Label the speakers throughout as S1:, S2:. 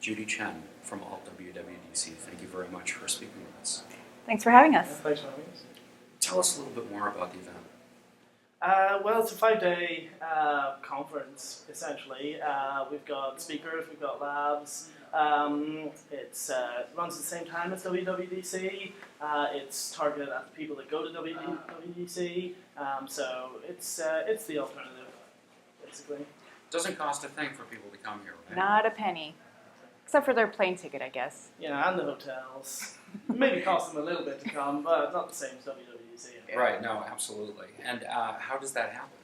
S1: Judy Chen from AltWWDC. Thank you very much for speaking with us.
S2: Thanks for having us.
S3: Thanks for having us.
S1: Tell us a little bit more about the event.
S3: Well, it's a 5-day conference, essentially. We've got speakers, we've got labs. It runs at the same time as WWDC. It's targeted at the people that go to WWDC. So it's the alternative, basically.
S1: Doesn't cost a thing for people to come here, right?
S2: Not a penny. Except for their plane ticket, I guess.
S3: Yeah, and the hotels. Maybe cost them a little bit to come, but not the same as WWDC.
S1: Right, no, absolutely. And how does that happen?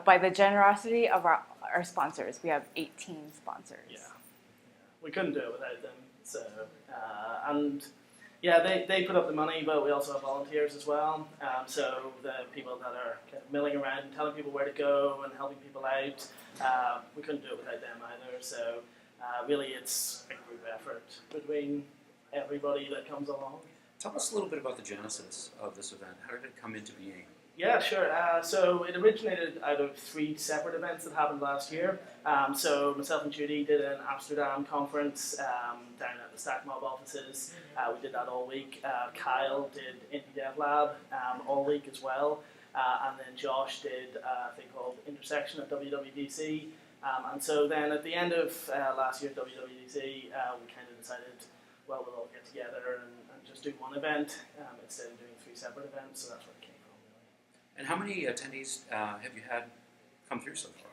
S2: By the generosity of our sponsors. We have 18 sponsors.
S3: Yeah. We couldn't do it without them. So, and yeah, they put up the money, but we also have volunteers as well. So the people that are kind of milling around and telling people where to go and helping people out, we couldn't do it without them either. So really it's a group effort between everybody that comes along.
S1: Tell us a little bit about the genesis of this event. How did it come into being?
S3: Yeah, sure. So it originated out of 3 separate events that happened last year. So myself and Judy did an Amsterdam conference down at the Stack Mob offices. We did that all week. Kyle did Indie Dev Lab all week as well. And then Josh did a thing called Intersection at WWDC. And so then at the end of last year at WWDC, we kind of decided, well, we'll all get together and just do one event instead of doing 3 separate events. So that's where it came from.
S1: And how many attendees have you had come through so far?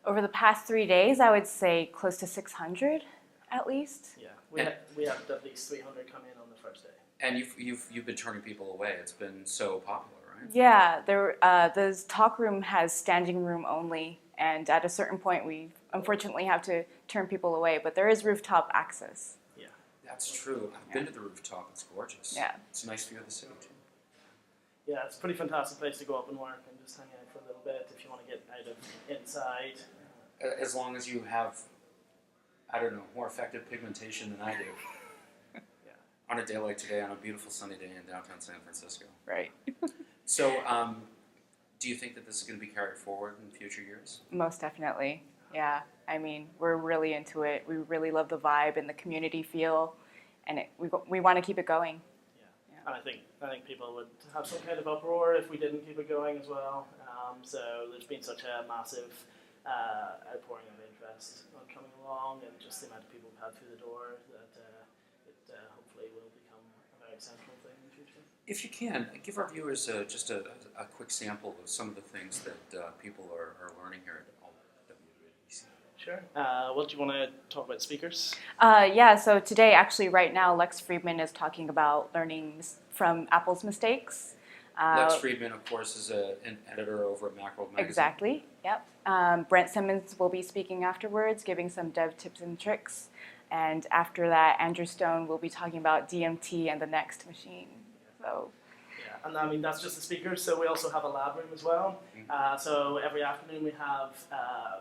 S2: Over the past 3 days, I would say close to 600 at least.
S3: Yeah, we had at least 300 come in on the first day.
S1: And you've been turning people away. It's been so popular, right?
S2: Yeah, the talk room has standing room only, and at a certain point we unfortunately have to turn people away, but there is rooftop access.
S3: Yeah.
S1: That's true. I've been to the rooftop. It's gorgeous.
S2: Yeah.
S1: It's a nice view of the city, too.
S3: Yeah, it's a pretty fantastic place to go up and work and just hang out for a little bit if you want to get out of inside.
S1: As long as you have, I don't know, more effective pigmentation than I do.
S3: Yeah.
S1: On a day like today, on a beautiful sunny day in downtown San Francisco.
S2: Right.
S1: So, do you think that this is going to be carried forward in future years?
S2: Most definitely. Yeah. I mean, we're really into it. We really love the vibe and the community feel, and we want to keep it going.
S3: And I think people would have some kind of uproar if we didn't keep it going as well. So there's been such a massive outpouring of interest on coming along, and just the amount of people we've had through the door that it hopefully will become a very central thing in the future.
S1: If you can, give our viewers just a quick sample of some of the things that people are learning here at WWDC.
S3: Sure. What do you want to talk about speakers?
S2: Yeah, so today, actually right now, Lex Friedman is talking about learning from Apple's mistakes.
S1: Lex Friedman, of course, is an editor over at Macworld Magazine.
S2: Exactly, yep. Brent Simmons will be speaking afterwards, giving some dev tips and tricks. And after that, Andrew Stone will be talking about DMT and the next machine. So.
S3: Yeah, and I mean, that's just the speakers, so we also have a lab room as well. So every afternoon we have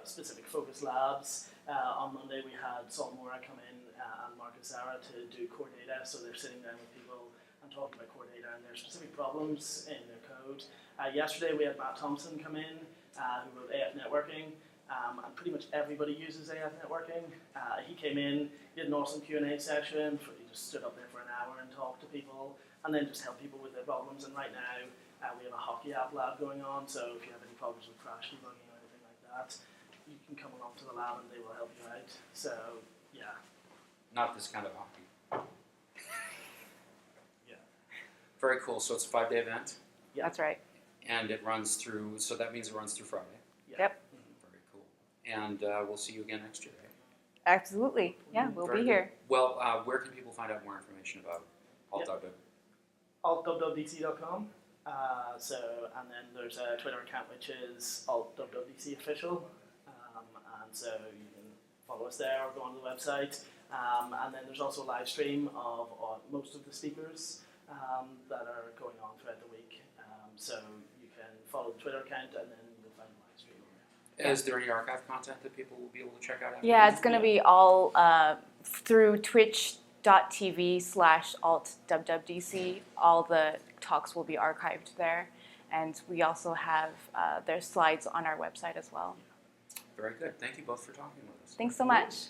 S3: specific focus labs. On Monday we had Salt Mora come in and Marcus Zara to do core data, so they're sitting down with people and talking about core data and their specific problems in their code. Yesterday we had Matt Thompson come in, who wrote AF Networking, and pretty much everybody uses AF Networking. He came in, did an awesome Q&A session, he just stood up there for an hour and talked to people, and then just help people with their problems. And right now, we have a hockey app lab going on, so if you have any problems with crash debugging or anything like that, you can come along to the lab and they will help you out. So, yeah.
S1: Not this kind of hockey.
S3: Yeah.
S1: Very cool. So it's a 5-day event?
S2: Yeah. That's right.
S1: And it runs through, so that means it runs through Friday?
S3: Yeah.
S2: Yep.
S1: Very cool. And we'll see you again next year, right?
S2: Absolutely. Yeah, we'll
S1: Very
S2: be
S1: good.
S2: here.
S1: Well, where can people find out more information about AltWWDC?
S3: AltWWDC.com. And then there's a Twitter account which is AltWWDC official, and so you can follow us there or go on the website. And then there's also a live stream of most of the speakers that are going on throughout the week. So you can follow the Twitter account and then you'll find the live stream on there.
S1: Is there any archive content that people will be able to check out?
S2: Yeah, it's going to be all through twitch.tv/AltWWDC. All the talks will be archived there. And we also have their slides on our website as well.
S1: Very good. Thank you both for talking with us.
S2: Thanks so much.